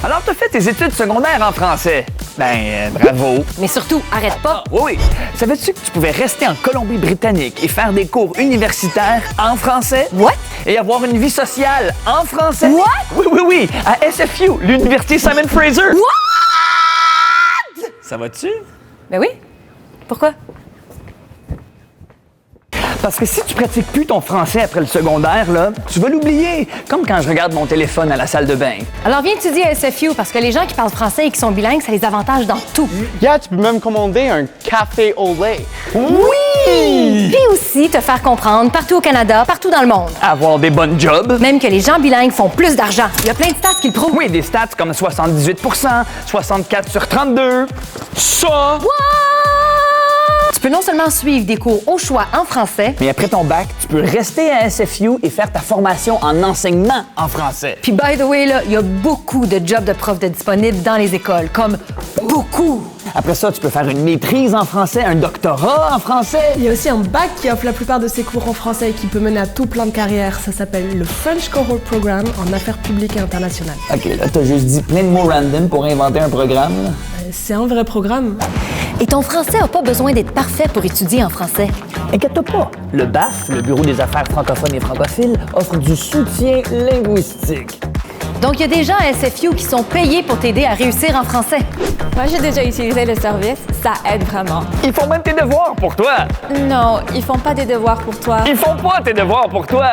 Alors, t'as fait tes études secondaires en français. Bravo. Mais surtout, arrête pas. Oui. Savais-tu que tu pouvais rester en Colombie-Britannique et faire des cours universitaires en français? What? Et avoir une vie sociale en français? What? Oui, à SFU, l'Université Simon Fraser. What? Ça va-tu? Ben oui. Pourquoi? Parce que si tu pratiques plus ton français après le secondaire, là, tu vas l'oublier. Comme quand je regarde mon téléphone à la salle de bain. Alors viens étudier à SFU parce que les gens qui parlent français et qui sont bilingues, ça les avantage dans tout. Yeah, tu peux même commander un café au lait. Oui! Puis aussi te faire comprendre partout au Canada, partout dans le monde. Avoir des bonnes jobs. Même que les gens bilingues font plus d'argent. Il y a plein de stats qui le prouvent. Oui, des stats comme 78 64 sur 32. Ça! Tu peux non seulement suivre des cours au choix en français, Mais après ton bac, tu peux rester à SFU et faire ta formation en enseignement en français. puis by the way, là, il y a beaucoup de jobs de prof de disponibles dans les écoles, comme beaucoup. Après ça, tu peux faire une maîtrise en français, un doctorat en français. Il y a aussi un bac qui offre la plupart de ses cours en français et qui peut mener à tout plein de carrières. Ça s'appelle le French Cohort Program en affaires publiques et internationales. OK, là, t'as juste dit plein de mots random pour inventer un programme. Là. C'est un vrai programme. Et ton français n'a pas besoin d'être parfait pour étudier en français. Inquiète-toi pas, le BAF, le Bureau des affaires francophones et francophiles, offre du soutien linguistique. Donc, il y a des gens à SFU qui sont payés pour t'aider à réussir en français. Moi, j'ai déjà utilisé le service. Ça aide vraiment. Ils font même tes devoirs pour toi. Non, ils font pas des devoirs pour toi. Ils font pas tes devoirs pour toi.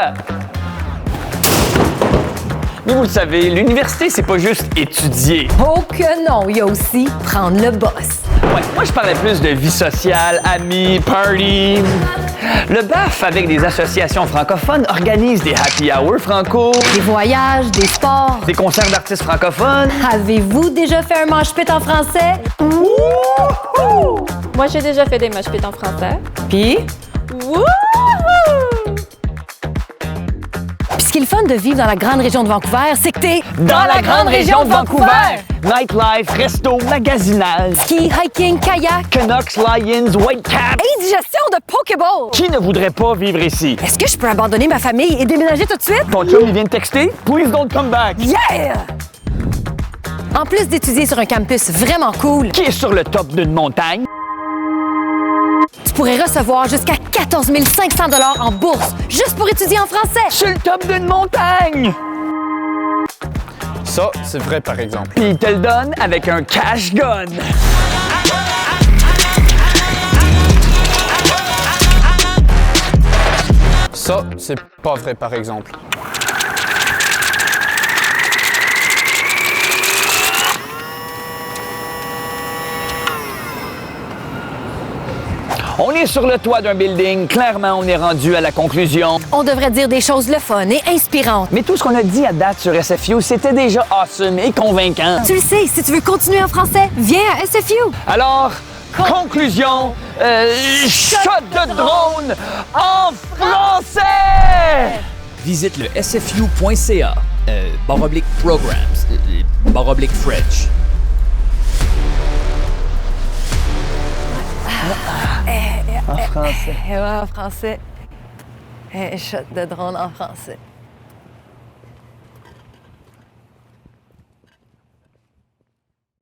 Mais vous le savez, l'université, c'est pas juste étudier. Oh que non, il y a aussi prendre le boss. Ouais, moi, je parlais plus de vie sociale, amis, party. Le BAF, avec des associations francophones, organise des happy hours franco, Des voyages, des sports. des concerts d'artistes francophones. Avez-vous déjà fait un mosh-pit en français? Moi, j'ai déjà fait des mosh pits en français. Puis? Wouhou! Puis ce qui est le fun de vivre dans la grande région de Vancouver, c'est que t'es Dans la grande région de Vancouver! Nightlife, resto, magasinage, Ski, hiking, kayak, Canucks, Lions, Whitecaps. indigestion de Pokéball. Qui ne voudrait pas vivre ici? Est-ce que je peux abandonner ma famille et déménager tout de suite? Ton chum, il vient de texter? Please don't come back. Yeah! En plus d'étudier sur un campus vraiment cool, Qui est sur le top d'une montagne? tu pourrais recevoir jusqu'à 14 500 $ en bourse juste pour étudier en français. Sur le top d'une montagne! Ça, c'est vrai, par exemple. Puis il te le donne avec un cash gun. Ça, c'est pas vrai, par exemple. On est sur le toit d'un building. Clairement, on est rendu à la conclusion. On devrait dire des choses le fun et inspirantes. Mais tout ce qu'on a dit à date sur SFU, c'était déjà awesome et convaincant. Tu le sais, si tu veux continuer en français, viens à SFU. Alors, conclusion, shot de drone en français! Visite le sfu.ca, /programs, /French. En français. Ouais, en français. Shot de drone en français.